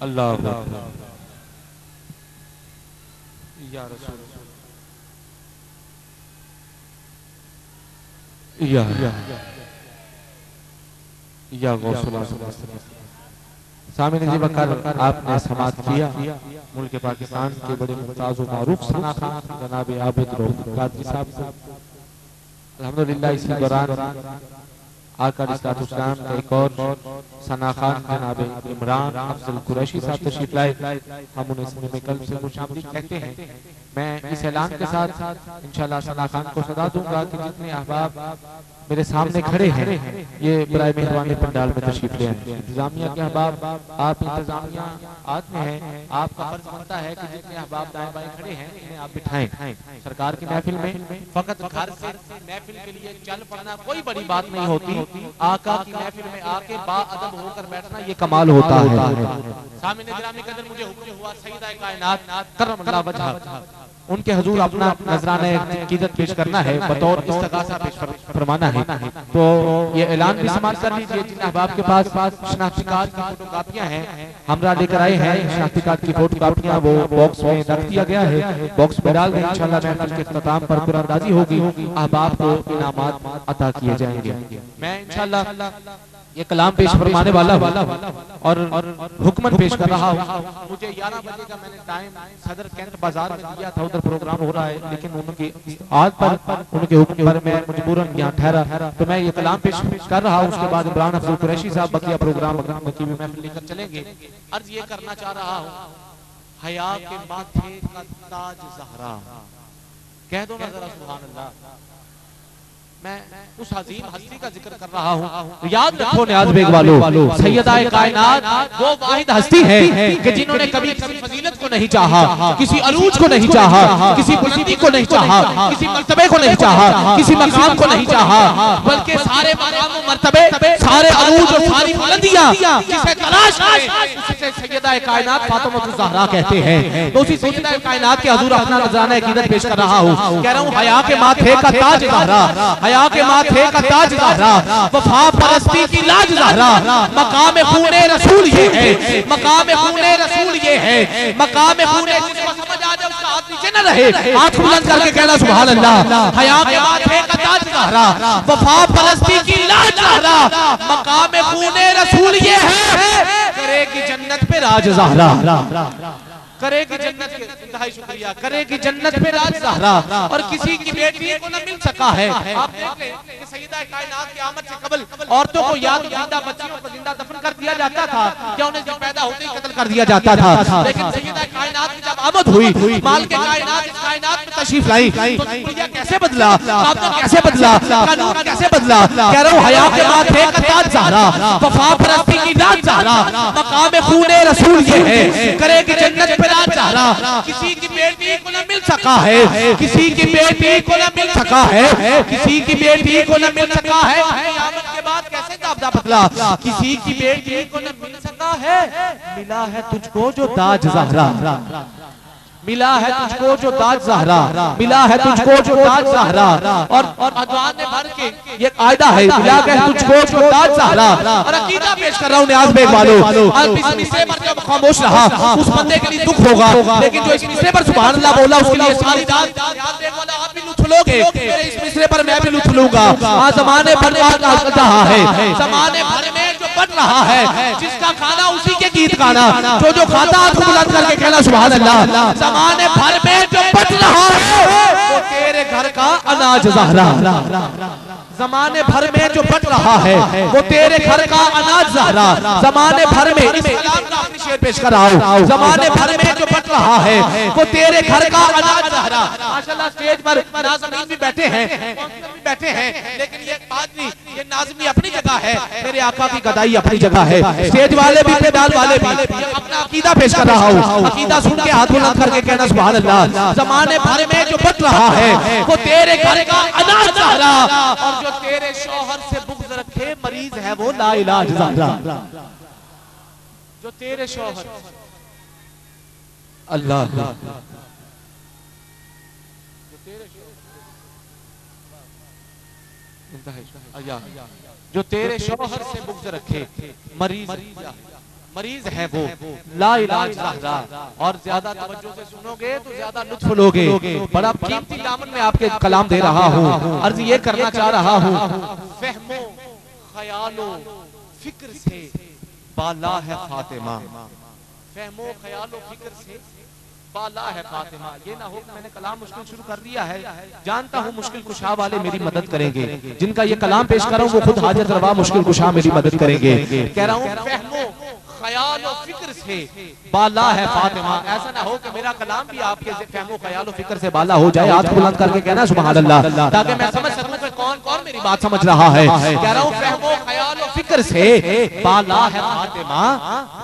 अल्लाह या रसूल या गौसुल आज़म। सामने जी बकर आपने समाअत किया मुल्क पाकिस्तान के बड़े मुमताज़ व मारूफ सना खान जनाब आबिद कादरी साहब को अल्हम्दुलिल्लाह इसी दौरान आका इस्लाम का एक और सना खान जनाब इमरान अफजल कुरैशी साहब तशरीफ लाए। हम उन्हें इसमें में कल से खुशामदीद कहते हैं। मैं इस ऐलान के साथ इंशाअल्लाह सना खान को सदा दूंगा कि जितने अहबाब मेरे सामने खड़े हैं ये बराए मेहरबानी पंडाल में तशरीफ ले आए। इंतजामिया के अहबाब आप इंतजामिया आदमी हैं, आपका फर्ज बनता है कि जितने अहबाब दाएं बाएं खड़े हैं इन्हें आप बिठाएं। सरकार की महफिल में फकत घर से महफिल के लिए चल पड़ना कोई बड़ी बात नहीं होती, आका की महफिल में आके बाअदब होकर बैठना ये कमाल होता है। सामने गिरामी कदर मुझे हुक्म हुआ सैयदा कायनात करमल्लाह वजहा उनके हुजूर अपना नजराना अकीदत पेश करना है, बतौर इस्तगासा पेश फरमाना है। तो ये ऐलान भी समाप्त कर लीजिए। जिन अहबाब के पास शनाख्ती कार्ड की फोटोकॉपियां हैं हमरा लेकर आए हैं, शनाख्ती कार्ड की फोटोकॉपियां वो बॉक्स में रख दिया गया है, बॉक्स में डाल दें। इंशाअल्लाह महफिल के इख्तिताम पर कुरानदाजी होगी, अहबाब को इनामात अता किए जाएंगे। मैं इंशाअल्लाह ये कलाम पेश फरमाने वाला और हुक्मन पेश कर रहा हूँ। मुझे 11 बजे का मैंने टाइम सदर कैंट बाजार में दिया था, उधर प्रोग्राम हो रहा है, लेकिन उनकी आज पर उनके हुक्म पर मैं मजबूरन यहाँ ठहरा, तो मैं ये कलाम पेश कर रहा हूँ। उसके बाद इमरान अफजल कुरैशी साहब बकिया प्रोग्राम की महफिल लेकर चलेंगे। अर्ज ये करना चाह रहा हूँ, हया के माथे का ताज ज़हरा, कह दो ना जरा सुभान अल्लाह। मैं उस अजीम हस्ती का जिक्र कर रहा हूँ, याद रखो न्याज़ बेग वालों, सैयदा कायनात वो वाहिद हस्ती है कि जिन्होंने कभी किसी फजीलत को नहीं चाहा, किसी अरूज को नहीं चाहा, किसी बुलंदी को नहीं चाहा, किसी मर्तबे को नहीं चाहा, किसी मकाम को नहीं चाहा, बल्कि सारे मकाम और मर्तबे, सारे अरूज और सारी बुलंदियां जिसे तलाश करें उसे सैयदा कायनात फातिमा ज़हरा कहते हैं। तो उसी सैयदा कायनात के हुजूर अपना नज़राना अकीदत पेश कर रहा हूँ। कह रहा हूँ हया के माथे का ताज ज़हरा, हया के माथे का ताज ज़हरा, वफा परस्ती की लाज ज़हरा, मकाम खूने रसूल ये है, मकाम खूने रसूल ये है, मकाम खूने जिसको समझ आ जाए उसका हाथ नीचे न रहे, आंख बुलंद करके कहना सुभान अल्लाह। हया के माथे का ताज ज़हरा, वफा परस्ती की लाज ज़हरा, मकाम खूने रसूल ये है, करेगी जन्नत पे राज ज़हरा, करेगी जन्नत के इंतहाई शुक्रिया, करेगी जन्नत पे राज ज़हरा। और किसी की बेटी को न मिल सका है। आप देख लें कि सैयदा कायनात की आमद से कबल औरतों को या तो जिंदा बच्चियों को जिंदा दफन कर दिया जाता था या उन्हें जब पैदा होते ही कत्ल कर दिया जाता था। लेकिन सैयदा कायनात की जब आमद हुई, माल के कायनात इस कायनात में तशरीफ लाई, तो दुनिया कैसे बदला, कानून कैसे बदला, कानून कैसे बदला। कह रहा हूँ हया के माथे का ताज ज़हरा, वफा परस्ती की लाज ज़हरा, मकाम खूने रसूल ये है, करेगी जन्नत पे राज ज़हरा। किसी की बेटी को न मिल सका है, किसी की बेटी को न मिल सका है, किसी की बेटी को न मिल सका है। क़यामत के बाद कैसे ताबदा बदला, किसी की बेटी को न मिल सका है, मिला है तुझको जो ताज ज़हरा, मिला है तुझको जो ताज ज़हरा, मिला है तुझको जो ताज ज़हरा। और अदवान ने भर के ये कायदा है, मिला है तुझको जो ताज ज़हरा। और अकीदा पेश कर रहा हूँ न्याज़ बेग वालों, इस मिसरे पर जब खामोश रहा उस बंदे के लिए दुख होगा, लेकिन जो इस मिसरे पर सुभान अल्लाह बोला उसके लिए सारी रात न्याज़ बेग वाला आप भी लुत्फ़ लोगे, मेरे इस मिसरे पर मैं भी लुत्फ़ लूंगा। आज ज़माने भर में रहा है, ज़माने भर में जो बन रहा है, जिसका खाना उसी के गीत गाना, जो खाता आंख बुलंद करके कहना सुभान अल्लाह। ज़माने भर में जो बच रहा है वो तेरे घर का अनाज ज़हरा, ज़माने भर में जो बच रहा है वो तेरे घर का अनाज ज़हरा। ज़माने भर में इस कलाम का अपनी शेर पेश कर रहा हूँ, ज़माने भर में जो बच रहा है वो तेरे घर का अनाज ज़हरा। माशाल्लाह स्टेज पर नाज़रीन भी बैठे हैं, बैठे हैं, लेकिन ये आदमी ये नाज़मी अपनी जगह है, मेरे आका की गदाई अपनी जगह है। स्टेज वाले भी पेडाल वाले भी अपना अकीदा पेश कर रहा हूँ, अकीदा सुन के हाथ बुलंद करके कहना सुभान अल्लाह। ज़माने भर में जो बच रहा है वो तेरे घर का अनाज ज़हरा। और जो तेरे शौहर से बुग़्ज़ रखे मरीज है वो ला इलाज ज़हरा, जो तेरे शौहर अल्लाह जो तेरे शौहर से बुग़्ज़ रखे मरीज मरीज है वो, ला इलाज ज़हरा। और ज्यादा तवज्जो से सुनोगे तो ज्यादा लुत्फ लोगे। बड़ा कीमती दामन में आपके कलाम दे रहा हूँ। अर्ज ये करना चाह रहा हूँ, फहमो ख्यालो फिक्र से बाला है फातिमा। फहमो ख्यालो फिक्र से बाला है फातिमा। ये ना हो कि मैंने कलाम मुश्किल शुरू कर दिया है। जानता हूँ मुश्किल कुशा वाले मेरी मदद करेंगे। जिनका ये कलाम पेश कर रहा हूँ वो खुद हाजत रवा मुश्किल कुशा मेरी मदद करेंगे। कह रहा हूँ फहमो ख्याल और फिक्र से बाला है फातिमा। ऐसा ना हो कि मेरा कलाम भी आपके फहमो ख्याल और फिक्र से बाला हो जाए। हाथ बुलंद करके कहना सुभान अल्लाह, ताकि मैं समझ सकूं कि कौन कौन मेरी बात समझ रहा है। कह रहा हूँ फहमो ख्याल और फिक्र से बाला है फातिमा।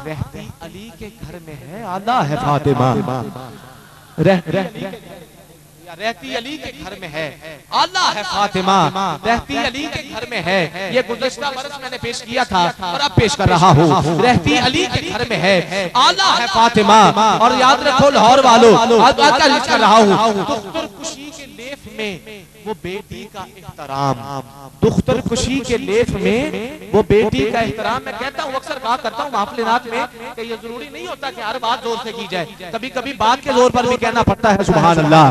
रहती अली के घर में है आला है फातिमा। रहती अली के घर में है आला है फातिमा। रहती अली के घर में है। ये गुज़श्ता बरस मैंने पेश किया था और अब पेश कर रहा हूँ। रहती अली के घर में है आला है फातिमा। और याद रखो लाहौर वालों, आज लिख कर रहा हूँ, दुख्तर खुशी के लेफ में वो बेटी का एहतराम। दुख्तर खुशी के लेफ में वो बेटी का एहतराम। मैं कहता हूँ, अक्सर कहा करता हूँ माफलेनात में कि ये जरूरी नहीं होता कि हर बात जोर से की जाए। कभी कभी बात के जोर पर भी कहना पड़ता है सुभान अल्लाह।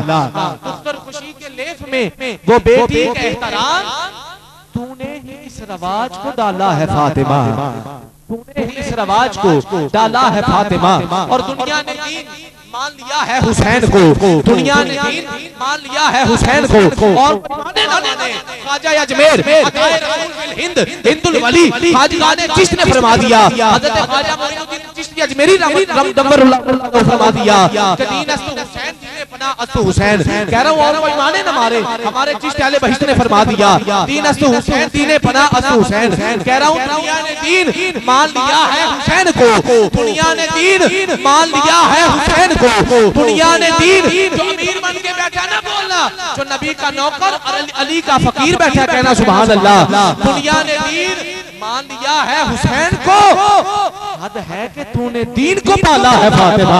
दुख्तर खुशी के लेफ में वो बेटी का एहतराम। तूने ही इस रवाज को डाला है फातिमा। तूने ही इस रवाज को डाला है फातिमा। और दुनिया ने दीन मान लिया है हुसैन को। दुनिया ने दीन मान लिया है हुसैन को। और ख्वाजा अजमेर हिंद हिंदुल वली ख्वाजा ने चिश्त ने फरमा दिया। हज़रत ख्वाजा मोइनुद्दीन चिश्ती अजमेरी फरमा दिया कि दीन अस्तु हुसैन, दीन पना अस्तु हुसैन। कह रहा हूँ और कोई माने न मारे, हमारे चिश्ती अहले बहिश्त ने फरमा दिया दीन अस्तु हुसैन, दीन पना अस्तु हुसैन। कह रहा हूँ दुनिया ने दीन मान लिया है हुसैन को। दुनिया ने दीन मान लिया है हुसैन को। दुनिया ने दीन, जो अमीर बन के बैठा ना बोलना, जो नबी का नौकर और अली का फकीर बैठा कहना सुभान अल्लाह। दुनिया ने दीन मान लिया है हुसैन को। हद है कि तूने दीन को पाला है फातिमा।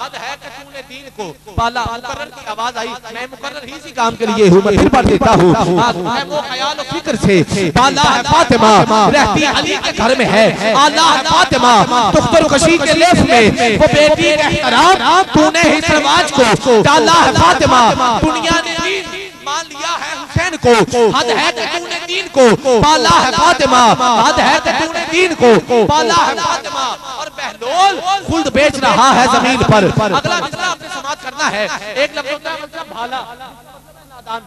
हद है कि तूने दीन को पाला। मुकर्रर की आवाज आई, मैं मुकर्रर ही इसी काम के लिए हूँ, मैं फिर पढ़ देता हूँ। वो ख्याल और फिक्र से बाला है फातिमा। रहती अली के घर में है आला है फातिमा। दुख्तर खुशी के लेफ में वो बेटी का एहतराम। तूने ही इस रवाज को डाला है फातिमा। दुनिया ने दीन मान लिया है हुसैन को। हद है कि तूने दीन को पाला है फातिमा। हद है कि तूने दीन को पाला है फातिमा। और बहलोल खुल्द बेच रहा है जमीन पर। अगला मिसरा आपने समाप्त करना है। एक लफ्ज होता है मतलब भाला,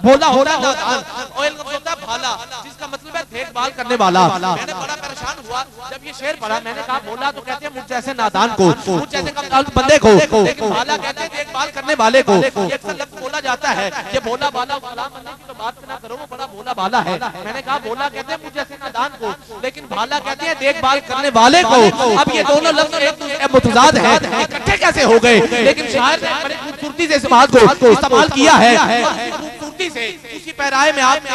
भोला होता है नादान, और एक लफ्ज होता है भाला, जिसका मतलब है देखभाल करने वाला। मैंने बड़ा परेशान हुआ जब ये शेर पढ़ा। मैंने कहा भोला तो कहते हैं मुझ जैसे नादान को, मुझ जैसे कमजोर बंदे को, लेकिन भाला कहते हैं देखभाल करने वाले को। एक लफ्ज बोला जाता है ये भोला भाला, गुलाम बनने की तो बात ना करो, वो बड़ा भोला भाला है। मैंने कहा भोला कहते हैं मुझ जैसे नादान को, लेकिन भाला कहते हैं देखभाल करने वाले को। अब ये दोनों लफ्ज मुतजाद है, इकट्ठे कैसे हो गए? लेकिन शायर ने बड़ी खूबसूरती से इस बात को इस्तेमाल किया है। से उसी पैराए में आपने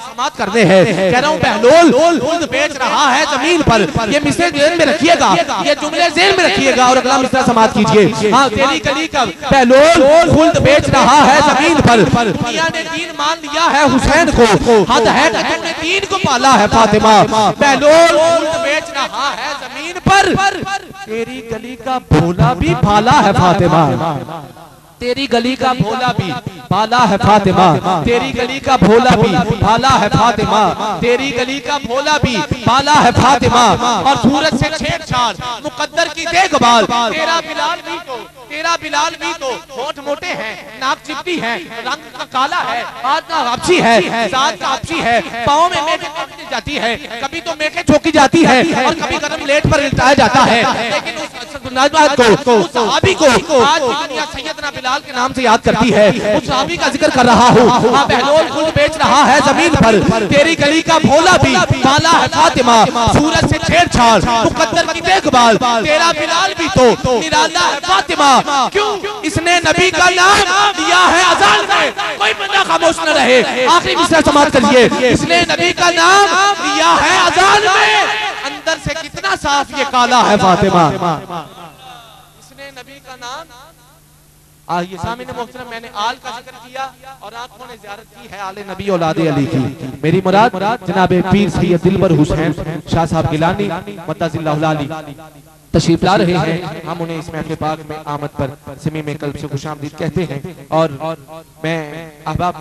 समाप्त करने हैं। कह रहा हूँ बहलोल खुल्द बेच रहा है जमीन पर। ये मिसरे जेल में रखिएगा, ये जुमले जेल में रखिएगा और अगला मिसरा समाप्त कीजिए। हाँ, तेरी गली का बहलोल खुल्द बेच रहा है जमीन पर। दुनिया ने दीन मान लिया है हुसैन को। हद है कि तूने दीन को पाला है फातिमा। बहलोल खुल्द बेच रहा है जमीन पर। तेरी गली का भोला भी भाला है फातिमा। तेरी गली का भोला भी भाला है फातिमा। तेरी गली का भोला भी भाला है फातिमा। तेरी गली का भोला भी भाला है फातिमा। और सूरज से छेड़छाड़ मुकद्दर की देखभाल। तेरा बिलाल भी तो होठ मोटे हैं, नाक चिपटी है, रंग का काला है, हाथ का हबशी है, साथ का हबशी है, पाँव में मेखे जाती है, कभी तो मेखे ठोकी जाती है और कभी कदम लेट पर लिटाया जाता है। लेकिन उस सहाबी को आज दुनिया सैयदना बिलाल के नाम से याद करती है। उस सहाबी का जिक्र कर रहा हूँ। हाँ, बहलोल खुद बेच रहा है जमीन पर। तेरी गली का भोला भी भाला है फातिमा। सूरज से छेड़छाड़ मुकद्दर की देखभाल। तेरा बिलाल भी तो निराला है फातिमा। क्यों? इसने नबी का नाम दिया है अज़ान में। कोई बंदा खामोश न रहे, आखिरी मिसरा समाप्त करिए। इसने नबी का नाम दिया है अज़ान में। अंदर से कितना साफ ये काला है फातिमा। इसने नबी का नाम ये सामने मोहतरम मैंने आल का जिक्र किया और आंखों ने ज़ियारत की है आले नबी औलादे अली की। मेरी मुराद जनाब पीर सैयद दिलबर हुसैन शाह साहब गिलानी मद्दाजिल्लाहु अली तशरीफ ला रहे हैं। हम उन्हें इस महफिल पाक में आमद पर सिमी में कल्ब से खुशामदीद कहते हैं। और मैं अहबाब